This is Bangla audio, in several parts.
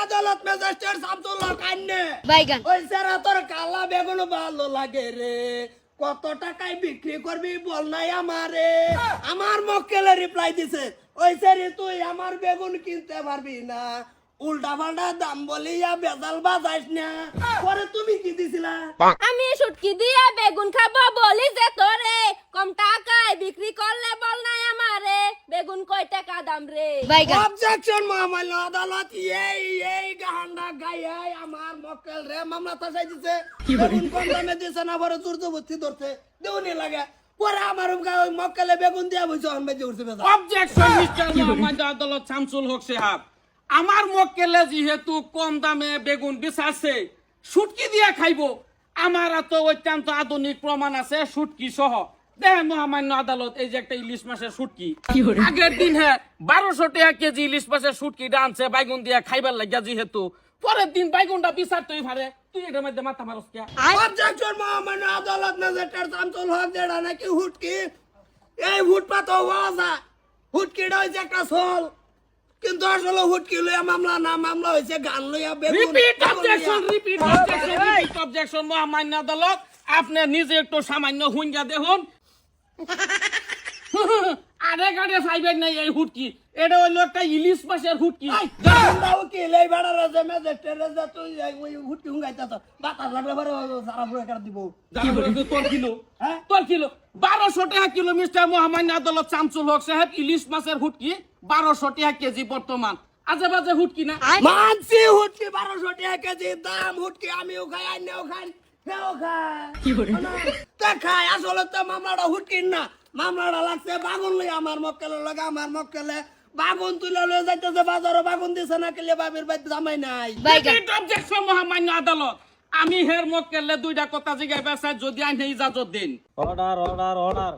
আদালত ম্যাজিস্ট্রেট শামসুল্লাহ কান্নে বাইগান ওই স্যার তোর কালা বেগুন ভালো লাগে রে কত টাকায় বিক্রি করবি বল নাই আমারে আমার মক্কেলে রিপ্লাই দিছে ওই স্যার তুই আমার বেগুন কিনতে পারবি না উল্টা পাল্টা দাম বলিয়া বেজাল বাজাইস না পরে তুমি কি দিছিলা আমি শুটকি দিয়ে বেগুন খাবো বলি যে তোরে কম টাকায় বিক্রি করলে বল নাই আমারে বেগুন কয় টাকা দাম রে বাইগান অবজেকশন মহামান্য আদালত এই গাহান্ডা গায়ে আমার মক্কেল রে মামলা তাসাই দিছে বেগুন কম দামে দিছে না পরে জোরজবস্তি ধরছে দেউনি লাগে পরে আমার ওই মক্কেলে বেগুন দিয়া বইছে আমি যে উঠছে বেজা অবজেকশন মিস্টার মোহাম্মদ আদালত শামসুল হক সাহেব আমার মক্কেলে যেহেতু কম দামে বেগুন বেচাছে শুটকি দিয়া খাইবো আমার তো অত্যন্ত আধুনিক প্রমাণ আছে শুটকি সহ দেখেন মহামান্য আদালত এই যে একটা ইলিশ মাছের শুটকি আগের দিন 1200 টাকা কেজি ইলিশ মাছের শুটকি আনছে বাইগুন দিয়া খাইবার লাগিয়া যেহেতু পরের দিন বাইগুনটা বিচার তুই ভারে তুই এটার মধ্যে মাথা মারস কে অবজেকশন মহামান্য আদালত ম্যাজিস্ট্রেট শামসুল হক যেটা নাকি হুটকি এই ফুটপাত ওয়াজা হুটকিটা হইছে একটা সোল কিন্তু আসলে হুটকি লইয়া মামলা না মামলা হইছে গান লইয়া বেগুন রিপিট অবজেকশন মহামান্য আদালত আপনি নিজে একটু সামান্য হুঙ্গা দেখুন আরে গাড়ে ফাইবেন নাই এই হুটকি এটা হইলো একটা ইলিশ মাছের হুটকি দাও কি লই বাড়া রাজা ম্যাজিস্ট্রেট রাজা তুই ওই হুটকি হুঙ্গাইতা তো বাতাস লাগলে পরে সারা পুরো কাট দিব তোর কিলো হ্যাঁ? তোর কিলো 1200 টাকা কিলো মিস্টার মহামান্য আদালত শামসুল হক সাহেব ইলিশ মাছের হুটকি 1200 টাকা কেজি বর্তমান আজে বাজে হুটকি না মানছি হুটকি 1200 টাকা কেজি দাম হুটকি আমিও খাই আইনাও খাই সেও খায় কি করে তা খায় আসলে তো মামলাটা হুটকির না মামলাটা লাগছে বাগুন লই আমার মক্কেলের লগে আমার মক্কেলে বাগুন তুলে লয়ে যাইতেছে বাজারে বাগুন দিছে না কেলে বাবির বাইতে জামাই নাই অবজেকশন মহামান্য আদালত আমি হের মক্কেলে দুইটা কথা জিগাইবা চাই যদি আইনে ইজাজত দিন অর্ডার অর্ডার অর্ডার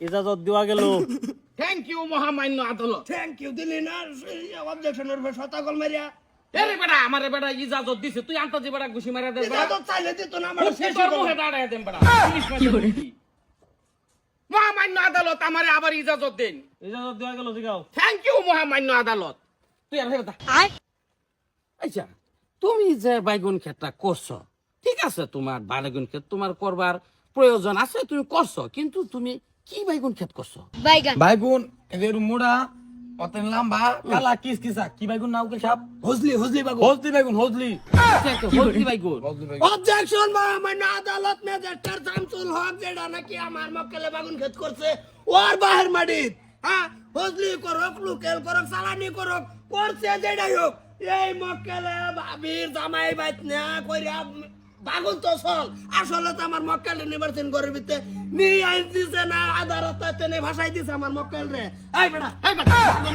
ইজাজত দেওয়া গেল থ্যাংক ইউ মহামান্য আদালত থ্যাংক ইউ দিলি না অবজেকশনের শতাকল মারিয়া এরে বেটা আমারে বেটা ইজাজত দিছে তুই আন্তাজি বেটা ঘুষি মারা দে বেটা তো চাইলে দিত না আমার শেষ মুখে দাঁড়ায় দেন বেটা মহামান্য আদালত আমারে আবার ইজাজত দেন ইজাজত দেওয়া গেল জিগাও থ্যাংক ইউ মহামান্য আদালত তুই আর হেটা আচ্ছা তুমি যে বাইগুন ক্ষেতটা করছো ঠিক আছে তোমার বাইগুন ক্ষেত তোমার করবার প্রয়োজন আছে তুমি করছো কিন্তু তুমি কি বাইগুন ক্ষেত করছো বাইগান বাইগুন এদের মোড়া অতেন লম্বা কালা কিস কিসা কি বাইগুন নাও কে সাপ হজলি বাগুন হলদি বাইগুন হলদি হলদি বাইগুন অবজেকশন মহামান্য আদালত ম্যাজিস্ট্রেট শামসুল হক যেটা নাকি আমার মক্কেলে বাগুন ক্ষেত করছে ওর বাহির মাটিত হ্যাঁ হজলি করক লুকেল করক সালানি করক করছে যেটাই হোক এই মক্কেলে ভাবির জামাই বাইত না কইরা বাগুন তো চল আসলে তো আমার মক্কেল নির্বাচন করে দিতে নি আইন দিছে না আদালত তেনে ভাষাই দিছে আমার মক্কেল রে এই বেটা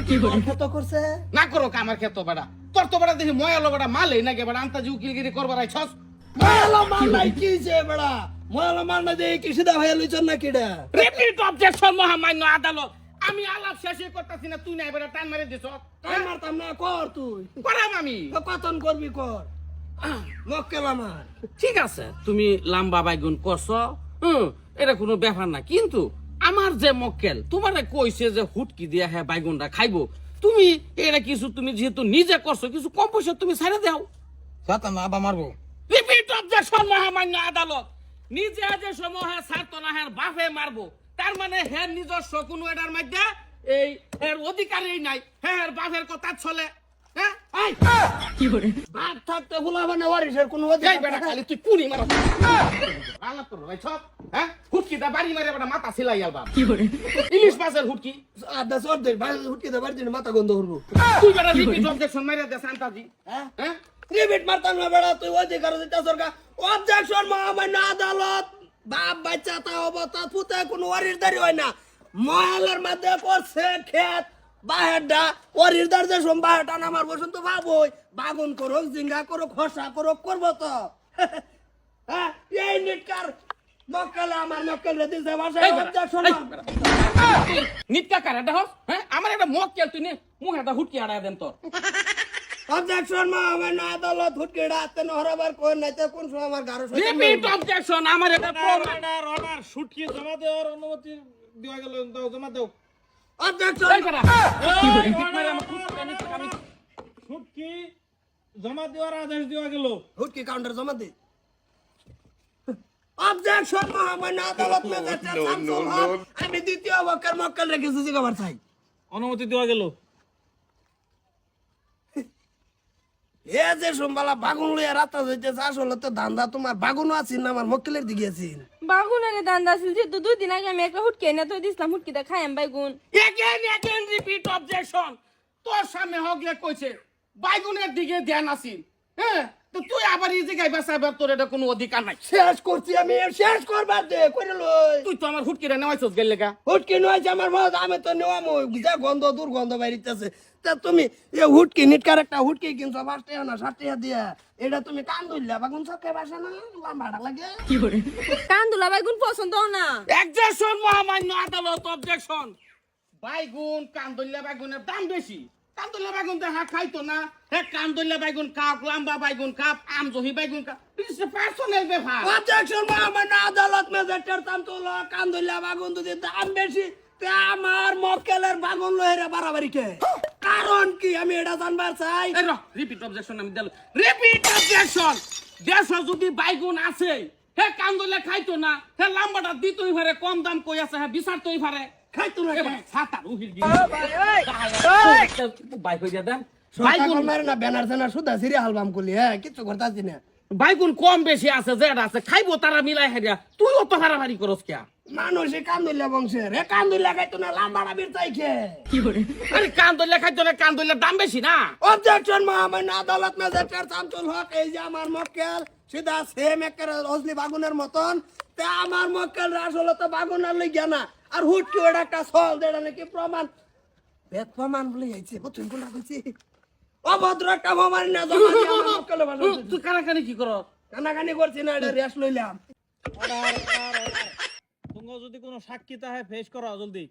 কি করে ক্ষেত করছে না করো আমার ক্ষেত বেটা তোর তো বেটা দেখি ময়ালো বেটা মালে নাকি বেটা আন্তাজি উকিলগিরি করবার আইছস ময়লা মাল নাই কি যে বেড়া ময়লা মাল না দিয়ে কি সিধা ভাইয়া লইছন না কিডা রিপিট অবজেকশন মহামান্য আদালত আমি আলাপ শেষই করতেছি না তুই নাই বেটা টান মেরে দিছ তাই মারতাম না কর তুই করাম আমি তো কতন করবি কর মক্কেল আমার ঠিক আছে তুমি লাম্বা বাইগুন করছো এটা কোনো ব্যাপার না কিন্তু আমার যে মক্কেল তোমারে কইছে যে হুটকি দিয়া হ্যাঁ বাইগুনটা খাইবো তুমি এটা কিছু তুমি যেহেতু নিজে করছো কিছু কম পয়সা তুমি ছেড়ে দাও সাতা না আবা মারবো রিপিট অবজেকশন মহামান্য আদালত নিজে যে সময় ছাড়তো না হ্যাঁ বাপে মারবো তার মানে হ্যাঁ নিজস্ব কোনো এটার মধ্যে এই এর অধিকারই নাই হ্যাঁ বাপের কথা চলে হ্যাঁ কি করে বাপ থাকতে ভুলাবে না ওয়ারিসের কোনো এই অধিকার বেটা খালি তুই কুনি মারো আলাপ করো ভাই সব হ্যাঁ হুটকিটা বাড়ি মারে বেটা মাথা সিলাই আলবা কি করে ইলিশ মাছের হুটকি আদা সর দে ভাই হুটকি দে বাড়ি মাথা গন্ধ করবো তুই বেটা রিপিট অবজেকশন মারিয়া দে শান্তাজি হ্যাঁ হ্যাঁ রিপিট মারতাম না বেড়া তুই অধিকার দিতে সরকার অবজেকশন মহামান্য আদালত বাপ বাচ্চা তা অবস্থা ফুতে কোনো ওয়ারিসদারি হয় না ময়ালের মধ্যে করছে ক্ষেত বাহেরটা ওয়ারিসদার যে সম বাহেরটা নামার বসুন তো ভাবই বাগুন করুক জিঙ্গা করুক খসা করুক করবো তো হ্যাঁ এই নিটকার মক্কেলে আমার মক্কেলে দিছে ভাষায় অবজেকশন নিত্যা কারাটা হস হ্যাঁ আমার একটা মক কেল তুই নে মুখ একটা হুটকি আড়ায় দেন তোর অবজেকশন মহামান্য আদালত হুটকিটা হাতে নহরাবার কোন নাইতে কোন সময় আমার গারো রিপিট অবজেকশন আমার এটা অর্ডার অর্ডার শুটকি জমা দেওয়ার অনুমতি দেওয়া গেল দাও জমা দাও অবজেকশন এই বেটা শুটকি জমা দেওয়ার আদেশ দেওয়া গেল। হুটকি কাউন্টার জমা দে। অবজেকশন মহামান্য আদালত ম্যাজিস্ট্রেট শামসুল হক, আমি দ্বিতীয় পক্ষের মক্কেল রেখেছি জিজ্ঞাসা চাই। অনুমতি দেওয়া গেল। এ যে সোমবালা বাগুন লইয়া রাতা যাইতেছে, আসলে তো ধান্দা তোমার বাগুনও আছিস না, আমার মক্কেলের দিকে আছিস। বাগুনের দান্দা ছিল যে 2 দিন আগে আমি একটা হুটকি এনে তো দিছিলাম, হুটকিটা খাইম বাইগুন। Again repeat objection. তোর সামনে হগলে কইছে বাইগুনের দিকে ধ্যান আসিল। হ্যাঁ, তো তুই আবার এই জায়গায় বাসাবার তোর এটা কোনো অধিকার নাই। শেষ করছি আমি, শেষ করবার দে করে লই। তুই তো আমার হুটকিটা নেওয়াইছস গেলে গা। হুটকি নয় আমার মত, আমি তো নেওয়াম যা গন্ধ দুর্গন্ধ বাইরিতেছে। তা তুমি এ হুটকি নিটকার একটা হুটকি কিনছো 5 টাকা না 7 টাকা দিয়া, এটা তুমি কান ধরলা বাগুন চক্কে বাসা না লাম্বাটা লাগে। কান্দুলা বাইগুন পছন্দ না। অবজেকশন মহামান্য আদালত অবজেকশন। বাইগুন কান্দুল্লা বাইগুনের দাম বেশি। কান্দুল্লা বাইগুন দেখা খাইতো না। হে কান্দুল্লা বাইগুন কাপ, লম্বা বাইগুন কাপ, আমজহি বাইগুন কাপ। ইটস এ পার্সোনাল ব্যাপার। অবজেকশন মহামান্য আদালত ম্যাজিস্ট্রেট শামসুল হক, কান ধরলা বাগুন যদি দাম বেশি, তে আমার মক্কেলের বাগুন লইরা বাড়াবাড়ি কে কারণ কি আমি এটা জানবার চাই। এই রহ, রিপিট অবজেকশন আমি দিলাম। Repeat objection. দেশ যদি বাইগুন আছে, হে কান্দুল্লা খাইতো না। হে লম্বাটা দিতই পারে, কম দাম কই আছে, হে বিচারতই পারে। খাইতো না কে? ছাতা উহির গিয়ে বাইক হইয়া দেন। বাইগুন মারে না ব্যানার জানা সুদা সিরি হালবাম করলি, হ্যাঁ কিছু করতাছি না। বাইগুন কম বেশি আছে, যেটা আছে খাইবো তারা মিলাই হেরিয়া। তুই অত হারাহারি করস কে? মানুষে কান্দুল্লা বংশের, হে কান্দুল্লা খাইতো না লাম্বাড়া বীর চাই খে। আরে কান্দুল্লা খাইতো না, কান্দুল্লার দাম বেশি না। অবজেকশন মহামান্য আদালত ম্যাজিস্ট্রেট শামসুল হক, এই যে আমার মক্কেল সিধা সেম একের অজলি বাগুনের মতন, তে আমার মক্কেল আসলে তো বাগুনের লইগা না, আর হুটকি ওটা একটা সল যেটা নাকি প্রমাণ বেদ প্রমাণ বলে যাইছে, বুঝছেন কোনটা কইছি? অভদ্র একটা প্রমাণ না জমা দিয়ে আমার মক্কেলে বাসা তুই কানাকানি কি কর? কানাকানি করছি না, এটা রেস্ট লইলাম। তোমরা যদি কোনো সাক্ষী তাহে ফেস করো জলদি।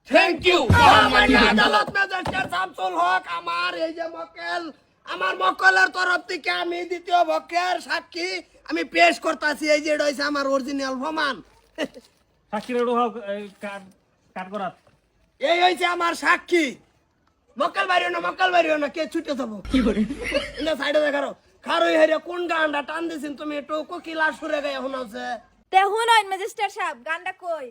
থ্যাংক ইউ মহামান্য আদালত ম্যাজিস্ট্রেট শামসুল হক, আমার এই যে মক্কেল, আমার মক্কেলের তরফ থেকে আমি দ্বিতীয় পক্ষের সাক্ষী আমি পেশ করতেছি। এই যে এটা হইছে আমার অরিজিনাল প্রমাণ। সাক্ষীর একটু হোক কাট করাত। এই হইছে আমার সাক্ষী। মক্কেল বাড়িও না কে ছুটে যাবো না সাইডে দেখারো খারোই হেরে কোন গানটা টান দিছেন তুমি একটু কোকিলা সুরে গায়ে শোনাচ্ছে। তে হুনইন ম্যাজিস্ট্রেট সাহেব গানটা কই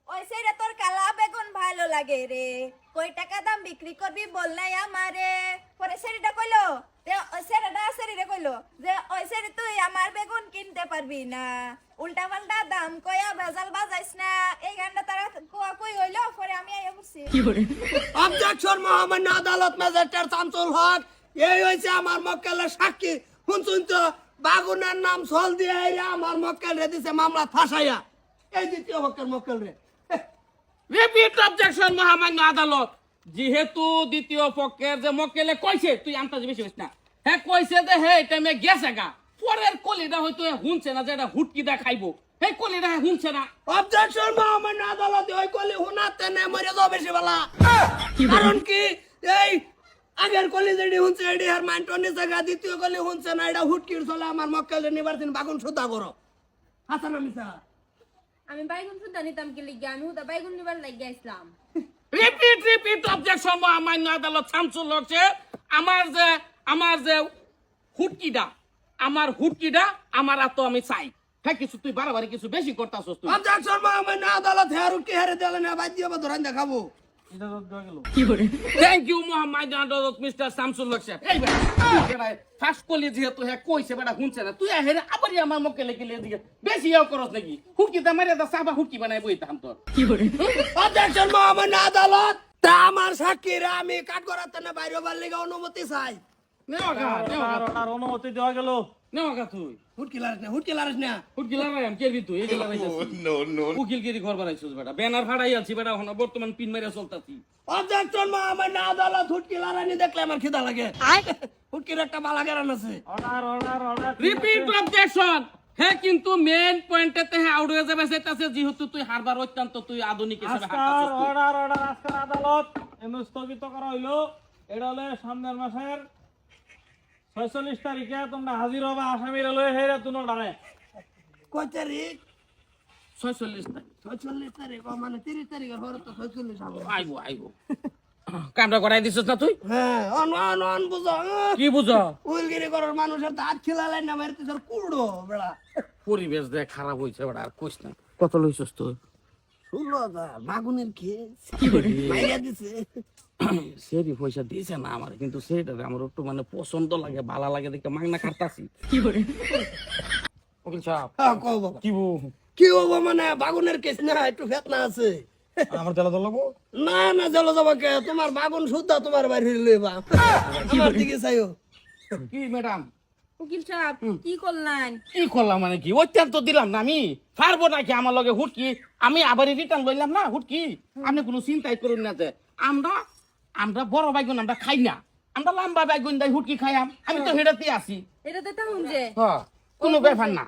ওই সেটা তোর কালা বেগুন ভালো লাগে রে কই টাকা দাম বিক্রি করবি বল নাই আমারে পরে সেটা কইলো তে ওই সেটা সেরিরে কইলো যে ওই সেরি তুই আমার বেগুন কিনতে পারবি না উল্টা পাল্টা দাম কইয়া ভেজাল বাজাইস না এই গানটা তারা কই হইলো পরে আমি আইয়া বলছি অবজেকশন মহামান্য আদালত ম্যাজিস্ট্রেট শামসুল হক, এই হইছে আমার মক্কেলের সাক্ষী। শুনছুন তো বাগুনের নাম সল দিয়ে হেরে আমার মক্কেল রে দিছে মামলা ফাঁসাইয়া, এই দ্বিতীয় পক্ষের মক্কেল রে। রিপিট অবজেকশন মহামান্য আদালত। যেহেতু দ্বিতীয় পক্ষের যে মক্কেলে কইছে, তুই আন্তাজ বেশি হইছ না। হ্যাঁ কইছে যে হে টাইমে গেছে গা, পরের কলিটা হয়তো হুনছে না, যেটা হুটকি দা খাইবো হে কলিটা হুনছে না। অবজেকশন মহামান্য আদালত, ওই কলি হুনাতে নে মরে যাও বেশি বেলা। কারণ কি এই আগের কলি যেডি হুনছে এডি আর মাইন্টনি জায়গা, দ্বিতীয় কলি হুনছে না, এটা হুটকির চলে আমার মক্কেল নিবার দিন বাগুন সুদা করো। হাসান মিসা আমি বাইগুন সুদ্ধা নিতাম কি লিগা, আমি হুদা বাইগুন নিবার লাগিয়া ইসলাম। রিপিট অবজেকশন মহামান্য আদালত শামসুল হক, আমার যে হুটকিটা, আমার আর তো আমি চাই। হ্যাঁ কিছু তুই বারবার কিছু বেশি করতাছস তুই। অবজেকশন মহামান্য আদালত হ্যাঁ রুটি হেরে দিলে না বাদ দিয়ে ধরান দেখাবো। এটা তো দেওয়া গেল। থ্যাংক ইউ মহামান্য আদালত মিস্টার শামসুল হক সাহেব। এই বেটা ফার্স্ট কলি যেহেতু হ্যাঁ কইছে বেটা হুনছে না, তুই হেরে আবারই আমার মক্কেলে গেলে দিকে বেশি ইয়া করস নাকি? হুটকি দা মারে দা সাবা হুটকি বানাই বইতাম তোর। অবজেকশন মহামান্য আদালত, তা আমার সাক্ষীরা আমি কাট করাতে না বাইরে বার লেগে অনুমতি চাই। আর অনুমতি দেওয়া গেল। নেওয়া তুই হুটকি লারিস না হুটকি লাগাইম কেরবি তুই এই লাগাইছিস। উকিলগিরি ঘর বানাইছিস বেটা, ব্যানার ফাড়াই আছি বেটা, এখন বর্তমান পিন মারিয়া চলতাছি। অবজেকশন মহামান্য আদালত, হুটকি লারানি দেখলে আমার খিদা লাগে। হুটকির একটা বালা গেরান আছে। Order repeat objection. হ্যাঁ কিন্তু মেইন পয়েন্টেতে হ্যাঁ আউট হয়ে যাবে সেটাছে, যেহেতু তুই হারবার অত্যন্ত তুই আধুনিক হিসেবে হারতাছস তুই। অর্ডার আজকের আদালত এমন স্থগিত করা হইলো। এটা হলে সামনের মাসের 46 তারিখে তোমরা হাজির হবে আসামিরা লয়ে হেরে তুনো ডারে। কয় তারিখ? 46 তারিখ 46 তারিখ, মানে 30 তারিখের পরে তো 46 হবে। আইবো কামটা করাই দিছিস না তুই হ্যাঁ অন অন অন বুঝো কি বুঝো উইলগিরি করার মানুষের দাঁত খিলালাই না মারতে তোর কুড়ো বেড়া পরিবেশ দেখ খারাপ হয়েছে বেটা আর কইস না কত লইছস তুই 16,000 বাগুনের কেস মাইরা দিছে সেরি পয়সা দিয়েছে না আমার কিন্তু সেটা আমার একটু মানে পছন্দ লাগে ভালো লাগে দেখে মাগনা কাটতাছি উকিল সাহেব হ্যাঁ কও বাবা কি বউ কি হবো মানে বাগুনের কেস না একটু ফেতনা আছে আমার জেলা দল লাগবো না না চলো যাবো কে তোমার বাগুন শুদ্ধা তোমার বাড়ি লইবা আমার দিকে চাইও কি ম্যাডাম উকিল সাহেব কি করলেন কি করলাম মানে কি অত্যন্ত দিলাম না আমি পারবো নাকি আমার লগে হুটকি আমি আবার রিটার্ন লইলাম না হুটকি আপনি কোনো চিন্তাই করুন না যে আমরা আমরা বড় বাইগুন আমরা খাই না আমরা লম্বা বাইগুন দেয় হুটকি খাইয়াম আমি তো হেঁটাতে আছি এটাতে তো হুন যে হ্যাঁ কোনো ব্যাপার না